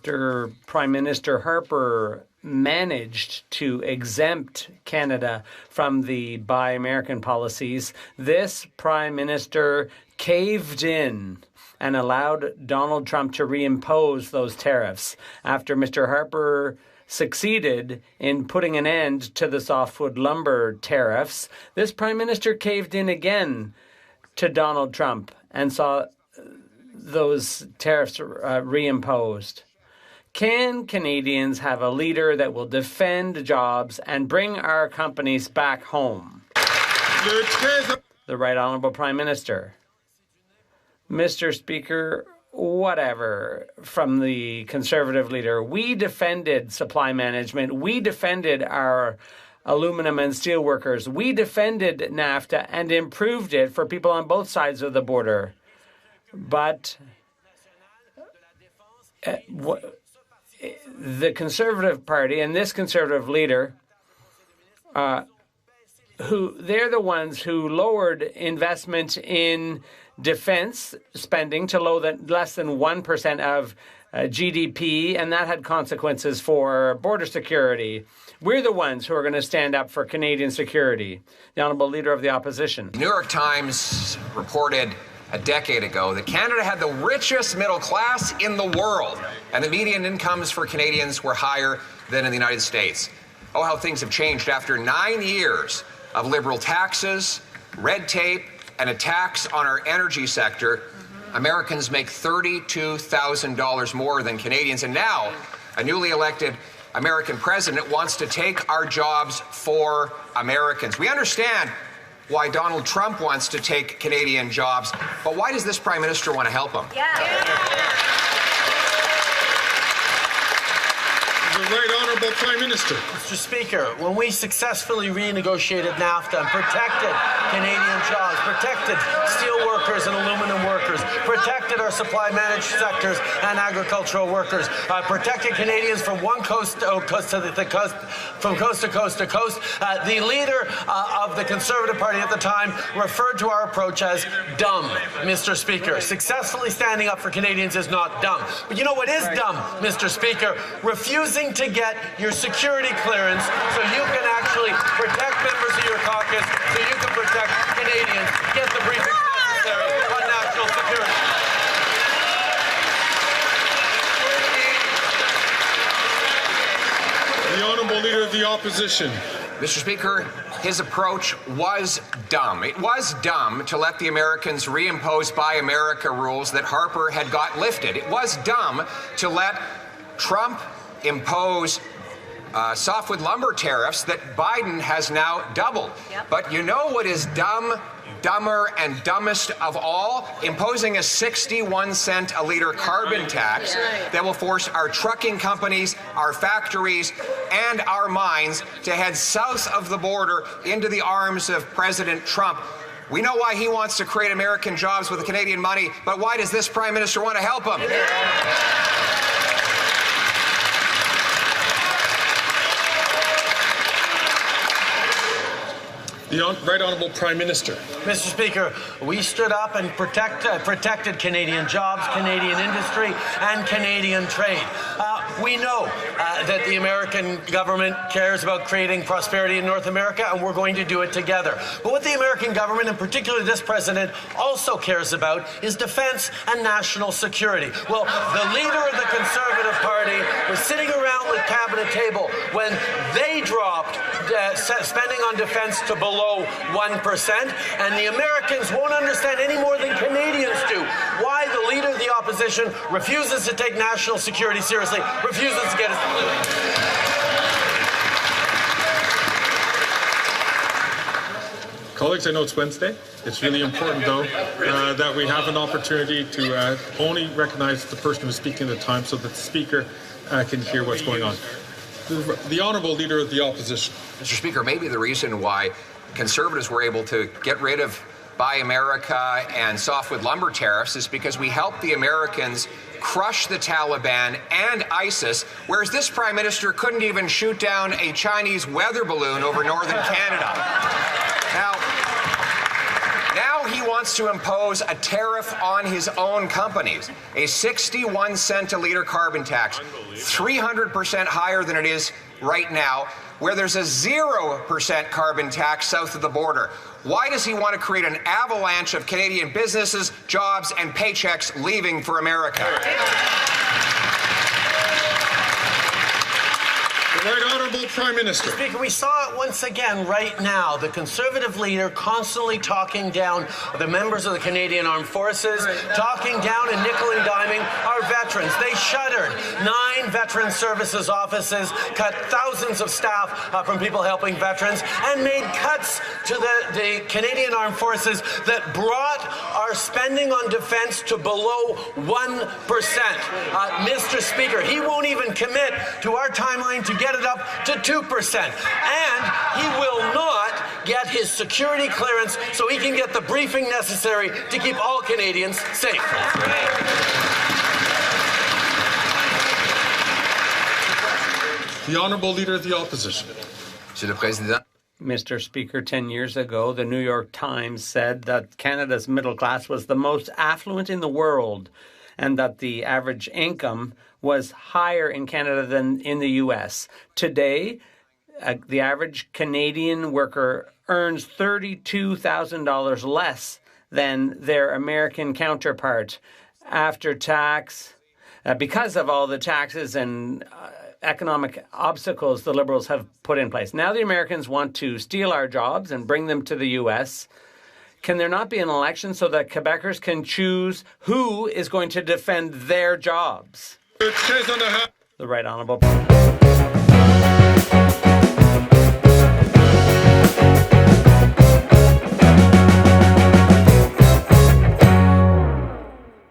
after Prime Minister Harper managed to exempt Canada from the Buy American policies, this Prime Minister caved in and allowed Donald Trump to reimpose those tariffs after Mr. Harper succeeded in putting an end to the softwood lumber tariffs. This Prime Minister caved in again to Donald Trump and saw those tariffs reimposed. Can Canadians have a leader that will defend jobs and bring our companies back home? The Right Honourable Prime Minister. Mr. Speaker, whatever from the Conservative leader. We defended supply management. We defended our aluminum and steel workers. We defended NAFTA and improved it for people on both sides of the border. But the Conservative Party and this Conservative leader, they're the ones who lowered investment in defense spending to less than 1% of GDP, and that had consequences for border security. We're the ones who are going to stand up for Canadian security. The Honourable Leader of the Opposition. The New York Times reported a decade ago that Canada had the richest middle class in the world, and the median incomes for Canadians were higher than in the United States. Oh, how things have changed after 9 years of liberal taxes, red tape, and a tax on our energy sector. Americans make $32,000 more than Canadians, and now a newly elected American president wants to take our jobs for Americans. We understand why Donald Trump wants to take Canadian jobs, but why does this Prime Minister want to help him? The Right Honourable Prime Minister. Mr. Speaker, when we successfully renegotiated NAFTA and protected Canadian jobs, protected steel workers and aluminum workers, protected our supply managed sectors and agricultural workers, protected Canadians from one coast to coast to the coast, from coast to coast to coast, the leader of the Conservative Party at the time referred to our approach as dumb, Mr. Speaker. Successfully standing up for Canadians is not dumb. But you know what is dumb, Mr. Speaker? Refusing to get your security clearance so you can actually protect members of your caucus, so you can protect Canadians, get the briefings necessary on national security. The Honourable Leader of the Opposition. Mr. Speaker, his approach was dumb. It was dumb to let the Americans reimpose Buy America rules that Harper had got lifted. It was dumb to let Trump impose softwood lumber tariffs that Biden has now doubled. But you know what is dumb, dumber, and dumbest of all? Imposing a 61-cent a liter carbon tax that will force our trucking companies, our factories, and our mines to head south of the border into the arms of President Trump. We know why he wants to create American jobs with the Canadian money, but why does this Prime Minister want to help him? The Right Honourable Prime Minister. Mr. Speaker, we stood up and protected Canadian jobs, Canadian industry, and Canadian trade. We know that the American government cares about creating prosperity in North America, and we're going to do it together. But what the American government, and particularly this president, also cares about is defense and national security. Well, the leader of the Conservative Party was sitting around the cabinet table when they dropped spending on defense to below 1%, and the Americans won't understand any more than Canadians do why the leader of the opposition refuses to take national security seriously, refuses to get us. Colleagues, I know it's Wednesday. It's really important, though, that we have an opportunity to only recognize the person who's speaking at the time so that the Speaker can hear what's going on. The Honourable Leader of the Opposition. Mr. Speaker, maybe the reason why Conservatives were able to get rid of Buy America and softwood lumber tariffs is because we helped the Americans crush the Taliban and ISIS, whereas this Prime Minister couldn't even shoot down a Chinese weather balloon over northern Canada. Now he wants wants to impose a tariff on his own companies, a 61 cent a liter carbon tax, 300% higher than it is right now, where there's a 0% carbon tax south of the border. Why does he want to create an avalanche of Canadian businesses, jobs, and paychecks leaving for America? The Right Honourable Prime Minister. Speaker, we saw it once again right now. The Conservative leader constantly talking down the members of the Canadian Armed Forces, talking down and nickel and diming our veterans. They shuttered 9 veteran services offices, cut thousands of staff from people helping veterans, and made cuts to the Canadian Armed Forces that brought our spending on defense to below 1%. Mr. Speaker, he won't even commit to our timeline to get it up to 2%. And he will not get his security clearance so he can get the briefing necessary to keep all Canadians safe. The Honourable Leader of the Opposition. Monsieur le Président. Mr. Speaker, 10 years ago, the New York Times said that Canada's middle class was the most affluent in the world and that the average income was higher in Canada than in the U.S. Today, the average Canadian worker earns $32,000 less than their American counterpart after tax. Because of all the taxes and economic obstacles the Liberals have put in place. Now the Americans want to steal our jobs and bring them to the U.S. Can there not be an election so that Quebecers can choose who is going to defend their jobs? The Right Honourable